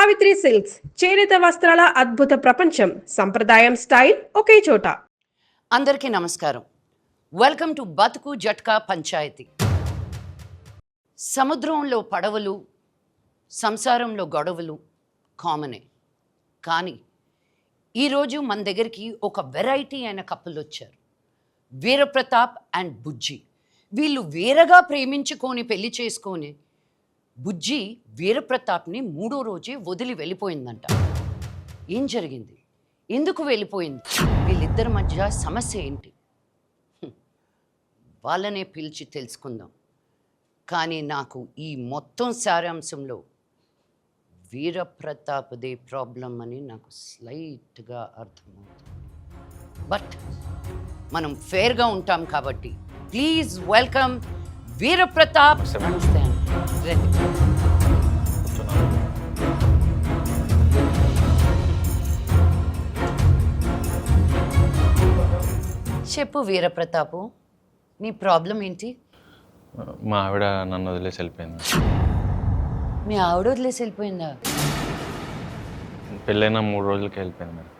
Savitri silks చేనేత వస్త్రాల అద్భుత ప్రపంచం. సంప్రదాయం స్టైల్ ఒకే చోట. అందరికీ నమస్కారం. వెల్కమ్ టు బతుకు జట్కా పంచాయతీ. సముద్రంలో పడవలు, సంసారంలో గొడవలు కామనే. కానీ ఈరోజు మన దగ్గరికి ఒక వెరైటీ అయిన కపుల్ వచ్చారు. వీరప్రతాప్ అండ్ బుజ్జి. వీళ్ళు వేరగా ప్రేమించుకొని పెళ్లి చేసుకొని బుజ్జి వీరప్రతాప్ని 3వ రోజే వదిలి వెళ్ళిపోయిందంట. ఏం జరిగింది? ఎందుకు వెళ్ళిపోయింది? వీళ్ళిద్దరి మధ్య సమస్య ఏంటి? వాళ్ళనే పిలిచి తెలుసుకుందాం. కానీ నాకు ఈ మొత్తం సారాంశంలో వీరప్రతాప్దే ప్రాబ్లం అని నాకు స్లైట్గా అర్థమవుతుంది. బట్ మనం ఫేర్గా ఉంటాం కాబట్టి ప్లీజ్ వెల్కమ్ వీరప్రతాప్. నమస్తే. చెప్పు వీరప్రతాపు, నీ ప్రాబ్లం ఏంటి? మా ఆవిడ నన్ను వదిలేసి వెళ్ళిపోయింది. మీ ఆవిడ వదిలేసి వెళ్ళిపోయిందా? పెళ్ళైన 3 రోజులకి వెళ్ళిపోయింది మేడం.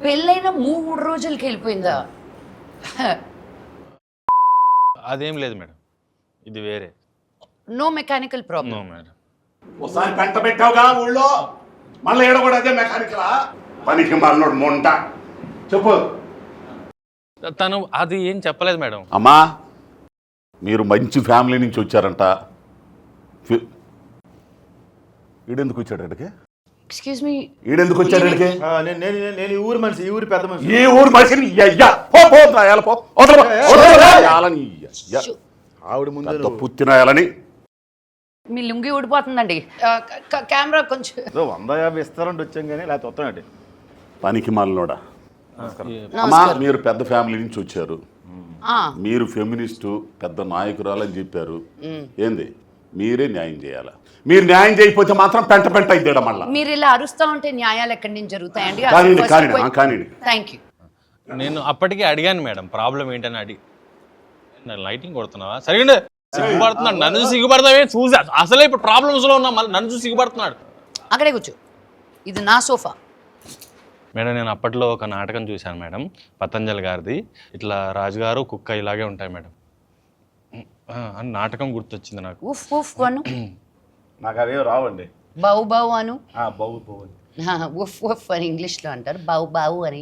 పెళ్ళైన 3 రోజులకి వెళ్ళిపోయిందా? అదేం లేదు మేడం, ఇది వేరే. No mechanical problem. No madam. ఒకసారి పెంట పెట్టావుగా ఊళ్ళో, మళ్ళీ ఏడ కూడా అదే మెకానికలా? పనికి మళ్ళీ మొంట. చెప్పు. తను అది ఏం చెప్పలేదు మేడం. అమ్మా, మీరు మంచి ఫ్యామిలీ నుంచి వచ్చారంట. ఈడెందుకు వచ్చాడు అక్కడికి? ఎక్స్క్యూజ్ మీ, ఈడెందుకు వచ్చాడు అక్కడికి? నేను ఈ ఊరు మనిషి, ఈ ఊరి పెద్ద మనిషి. ఈ ఊరు మనిషిని ఆవిడ ముందు పుత్తినాయాలని మీ లుంగి ఊడిపోతుందండి. కెమెరా కొంచెం 150 ఇస్తారంటే వచ్చాం కానీ లేకపోతే వస్తానండి. పనికి మాలినోడా. అమ్మా, మీరు పెద్ద ఫ్యామిలీ నుంచి వచ్చారు, మీరు ఫెమినిస్టు పెద్ద నాయకురాలని చెప్పారు. ఏంది? మీరే న్యాయం చేయాలా? మీరు న్యాయం చేయకపోతే మాత్రం పెంట పెంట అయిద్దాడ. మళ్ళీ మీరు ఇలా అరుస్తా ఉంటే న్యాయాలు ఎక్కడి నుంచి జరుగుతాయండి? Thank you. నేను అప్పటికే అడిగాను మేడం, ప్రాబ్లం ఏంటని అడిగి. లైటింగ్ కొడుతున్నావా? సరిగ్గా సిగ్గుపడుతున్నాడు. నన్ను సిగ్గుపడతావే చూసి. అసలే ఇప్పుడు ప్రాబ్లమ్స్లో ఉన్నా, మళ్ళీ నన్ను చూసి సిగ్గుపడుతున్నాడు. అక్కడే కూర్చో, ఇది నా సోఫా. మేడం, నేను అప్పట్లో ఒక నాటకం చూశాను మేడం, పతంజలి గారిది. ఇట్లా రాజుగారు కుక్క ఇలాగే ఉంటాయి మేడం అని నాటకం గుర్తొచ్చింది నాకు. ఉఫ్ ఉఫ్ అను. నాకు అవే రావండి. బావు బావు అను. బావు బావు. ఉఫ్ ఉఫ్ అని ఇంగ్లీష్లో అంటారు, బావు బావు అని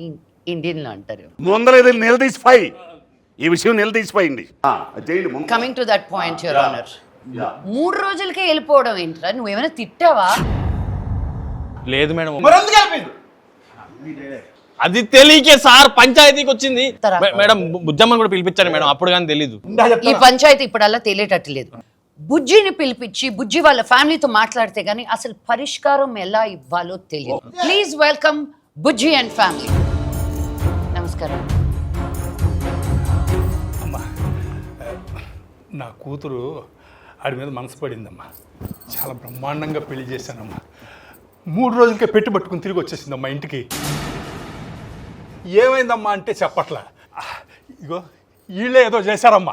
ఇండియన్లో అంటారు. ముందర నిలదీసిపోయి ఈ విషయం నిలదీసిపోయింది. Coming to that point your honour, 3 రోజులకే వెళ్ళిపోవడం ఏంట్రా? నువ్వేమైనా తిట్టావా? లేదు మేడం, అది తెలియకే సార్ పంచాయతీకి వచ్చింది మేడం. బుజ్జమ్మని కూడా పిలిపించాను మేడం, అప్పుడు కానీ తెలీదు. ఈ పంచాయతీ ఇప్పుడల్లా తెలియటట్టు లేదు. బుజ్జిని పిలిపించి బుజ్జి వాళ్ళ ఫ్యామిలీతో మాట్లాడితే గానీ అసలు పరిష్కారం ఎలా ఇవ్వాలో తెలియదు. Please welcome Bujji and family. నమస్కారం. అమ్మా, నా కూతురు ఆడి మీద మనసు పడిందమ్మా. చాలా బ్రహ్మాండంగా పెళ్లి చేశానమ్మా. 3 రోజులకే పెట్టి పట్టుకుని తిరిగి వచ్చేసిందమ్మా ఇంటికి. ఏమైందమ్మా అంటే చెప్పట్లా. ఇగో వీళ్ళే ఏదో చేశారమ్మా.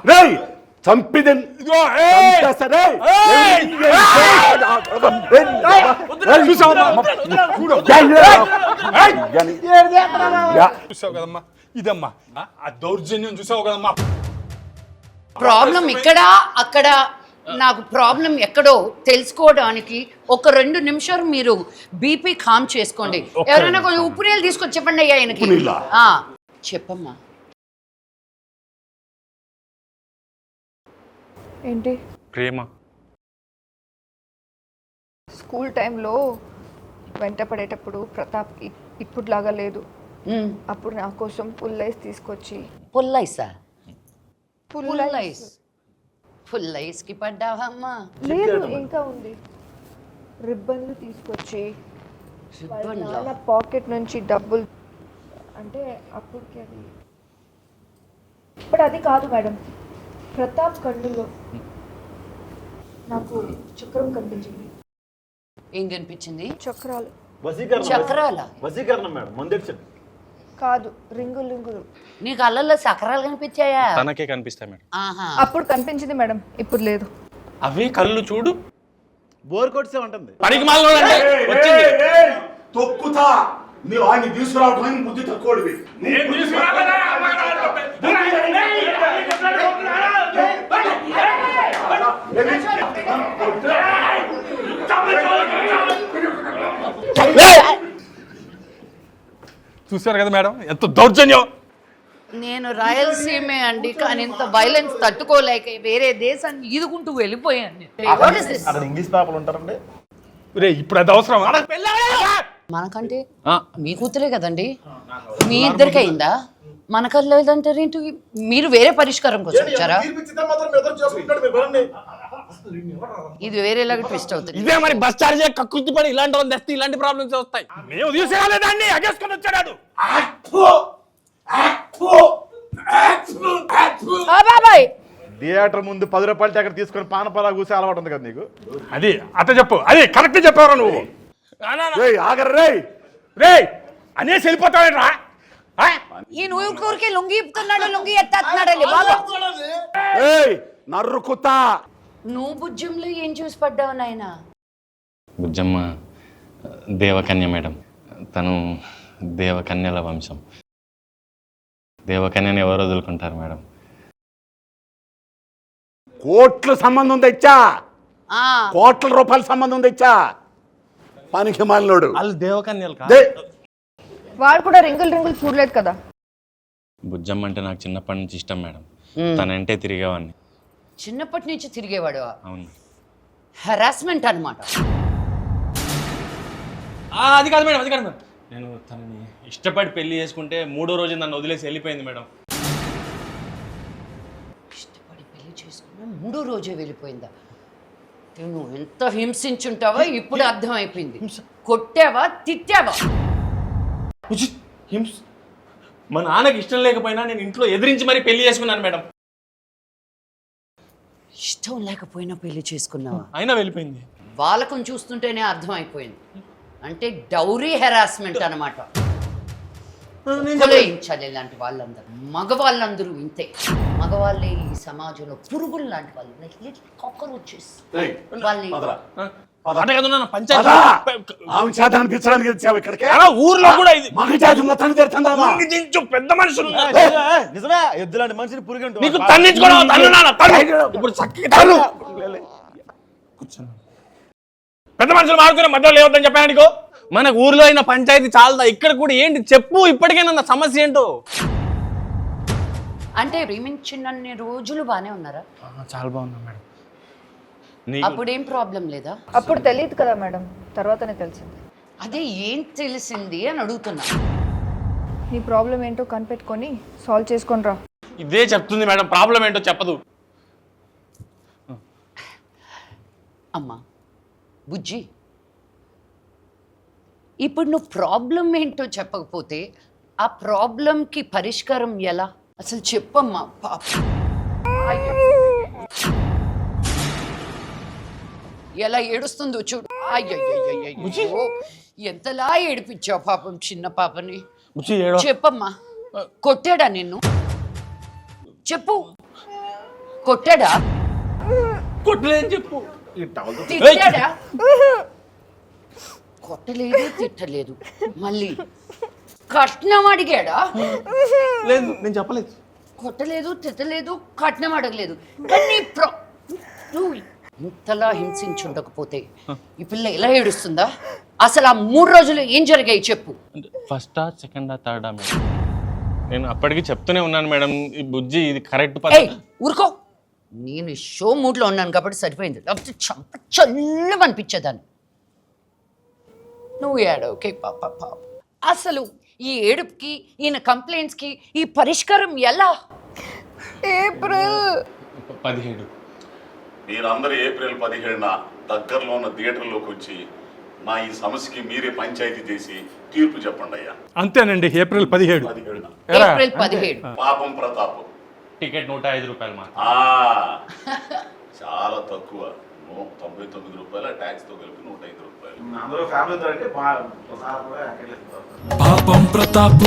చూసావు కదమ్మా, ఇదమ్మా ఆ దౌర్జన్యం చూసావు కదమ్మా. ప్రాబ్లం ఇక్కడ అక్కడ, నాకు ప్రాబ్లం ఎక్కడో తెలుసుకోవడానికి ఒక 2 నిమిషాలు మీరు బీపీ కామ్ చేసుకోండి. ఎవరైనా కొంచెం ఉప్పు నీళ్ళు తీసుకొచ్చి చెప్పండి అయ్యా ఆయనకి. చెప్పమ్మా. ఏంటి? ప్రేమ. స్కూల్ టైంలో వెంట పడేటప్పుడు ప్రతాప్కి ఇప్పుడులాగా లేదు. అప్పుడు నా కోసం పుల్లైస్ తీసుకొచ్చి. పుల్లైసా? పుల్లైస్కి పడ్డావమ్మా? లేదు, ఇంకా ఉంది. రిబ్బన్లు తీసుకొచ్చి నాన్న పాకెట్ నుంచి డబ్బులు, అంటే అప్పటికి అది. ఇప్పుడు అది కాదు మేడం, ప్రతాప్ కళ్ళులో నాకు చక్రం కనిపించింది. ఏం కనిపించింది? చక్రాలు. చక్రాలా? వశీకరణం మేడం, ముందెడిచండి. కాదు, రింగులు రింగులు. నీకు అల్లల్లో చక్రాలు కనిపించాయా? తనకే కనిపిస్తాయి మేడం. ఆహా. అప్పుడు కనిపించింది మేడం, ఇప్పుడు లేదు. అవి కళ్ళు చూడు. బోర్ కొట్టే ఉంటుంది. పనికి మాలినోడు అంటే వచ్చింది. తొక్కుతా నువ్వు ఆయన్ని తీసుకురావడానికి బుద్ధి తక్కువడివి. చూశారు కదా మేడం ఎంత దౌర్జన్యం. నేను రాయలసీమే అండి, కానీ ఇంత వైలెన్స్ తట్టుకోలేక వేరే దేశాన్ని ఈదుకుంటూ వెళ్ళిపోయాను. What is this? అక్కడ ఇంగ్లీష్ పేపర్లు ఉంటారండి. రే ఇప్పుడు అది అవసరం. మనకంటే మీ కూతురే కదండి, మీ ఇద్దరికి అయిందా? మనకది లేదంటారేంటి? మీరు వేరే పరిష్కారం కోసం వచ్చారా? ఇది వేరేలాగా ట్విస్ట్ అవుతుంది. ఇదే మరి బస్ చార్జ్ కక్కుర్తి పడి ఇలాంటి వాళ్ళు తెస్తే ఇలాంటి ప్రాబ్లమ్స్ వస్తాయి. మేము తీసుకురాలేదాన్ని అగేసుకొని వచ్చాడు. బాబాయ్ థియేటర్ ముందు 10 రూపాయలు అక్కడ తీసుకొని పానపాలా కూసి అలవాటు ఉంది కదా నీకు. అది అట్ట చెప్పు, అది కరెక్ట్ చెప్పావు నువ్వు. ఆగర్రే రే అనేసి వెళ్ళిపోతావేట్రా? ఈ ఊరికే లొంగి ఇప్పుతున్నాడు, లొంగి ఎత్తేస్తున్నాడండి బాబా. నర్రుకుతా. నువ్వు బుజ్జంలో ఏం చూసి పడ్డావు నాయనా? బుజ్జమ్మ దేవకన్య మేడం, తను దేవకన్యల వంశం. దేవకన్యని ఎవరు వదులుకుంటారు మేడం? కోట్ల సంబంధం తెచ్చా, కోట్ల రూపాయల సంబంధం తెచ్చా. పనికి మాలినోడు. వాళ్ళు దేవకన్యలు కాదు. వాడు కూడా రింగులు చూడలేదు కదా. బుజ్జమ్మ అంటే నాకు చిన్నప్పటి నుంచి ఇష్టం మేడం. తనంటే తిరిగేవాడిని. చిన్నప్పటి నుంచి తిరిగేవాడు. అవును. హెరాస్మెంట్ అనమాట. అది కాదు మేడం, అది కాదు మేడం. నేను తనని ఇష్టపడి పెళ్లి చేసుకుంటే 3వ రోజు నన్ను వదిలేసి వెళ్ళిపోయింది మేడం. ఇష్టపడి పెళ్లి చేసుకున్నా 3వ రోజే వెళ్ళిపోయిందా? నువ్వు ఎంత హింసించుంటావో ఇప్పుడు అర్థమైపోయింది. కొట్టావా, తిట్టావా? మా నాన్నకి ఇష్టం లేకపోయినా నేను ఇంట్లో ఎదిరించి మరీ పెళ్లి చేసుకున్నాను మేడం. ఇష్టం లేకపోయినా పెళ్లి చేసుకున్నావా? అయినా వెళ్ళిపోయింది. వాళ్ళకం చూస్తుంటేనే అర్థమైపోయింది. అంటే డౌరీ హెరాస్మెంట్ అనమాట. కొలయించాలి ఇలాంటి వాళ్ళందరూ. మగవాళ్ళందరూ ఇంతే. మగవాళ్ళే ఈ సమాజంలో పురుగులు లాంటి వాళ్ళు. కాకరోచెస్ వాళ్ళని ఊర్లో కూడా ఇది పెద్ద మనుషులు నిజమే, ఎద్దులాంటి మనిషిని పురుగు నీకు ఇప్పుడు పెద్ద మనుషులు మారుతున్న మధ్యలో లేవద్దని చెప్పాను నీకు. మనకు ఊర్లో అయిన పంచాయతీ చాలదా? ఇక్కడ కూడా ఏంటి చెప్పు, ఇప్పటికైనా సమస్య ఏంటో. అంటే ప్రేమించినన్ని రోజులు బానే ఉన్నారా? చాలా బాగున్నా మేడం. అప్పుడేం ప్రాబ్లం లేదా? అప్పుడు తెలియదు కదా మేడం, తర్వాతనే తెలిసింది. అదే ఏం తెలిసింది అని అడుగుతున్నా. నీ ప్రాబ్లం ఏంటో కనిపెట్టుకొని సాల్వ్ చేసుకొని రా. ఇదే చెప్తుంది మేడం, ప్రాబ్లం ఏంటో చెప్పదు. అమ్మా బుజ్జి, ఇప్పుడు నువ్వు ప్రాబ్లం ఏంటో చెప్పకపోతే ఆ ప్రాబ్లంకి పరిష్కారం ఎలా? అసలు చెప్పమ్మా. పాప ఎలా ఏడుస్తుందో చూడు. అయ్యో ఎంతలా ఏడిపించావు పాపం చిన్న పాపని. చెప్పమ్మా, కొట్టాడా నిన్ను? చెప్పు, కొట్టాడా? కొట్టలేదని చెప్పు. తిట్టాడా? కొట్టలేదు, తిట్టలేదు. మళ్ళీ కట్నం అడిగాడా? లేదు, నేను చెప్పలేదు. కొట్టలేదు, తిట్టలేదు, కట్నం అడగలేదు. కానీ నువ్వు ఇంతలా హింసించుండకపోతే ఈ పిల్ల ఎలా ఏడుస్తుందా? అసలు ఆ 3 రోజులు ఏం జరిగాయి చెప్పు. ఫస్టా, సెకండా, థర్డా మేడం? నేను అప్పటికి చెప్తూనే ఉన్నాను మేడం, ఈ బుజ్జి ఇది కరెక్ట్. ఊరుకో, నేను షో మూడ్లో ఉన్నాను కాబట్టి సరిపోయింది. లేకపోతే చంప చల్లు అనిపించేదాన్ని. నువ్వు ఏడవకే పాప. అసలు ఈ ఏడుపుకి, ఈయన కంప్లైంట్స్కి ఈ పరిష్కారం ఎలా? ఏప్రిల్ 17. మీరందరూ ఏప్రిల్ 17న దగ్గరలో ఉన్న థియేటర్లోకి వచ్చి నా ఈ సమస్యకి మీరే పంచాయతీ చేసి తీర్పు చెప్పండి అయ్యా. అంతేనండి, ఏప్రిల్ 17. ఏప్రిల్ 17. పాపం ప్రతాప్ టికెట్ 105 రూపాయలు మాత్రం. చాలా తక్కువ. 99 రూపాయల ట్యాక్స్ తో కలిపి 105 రూపాయలు. అందరూ ఫ్యామిలీతో అంటే పాపం ప్రతాప్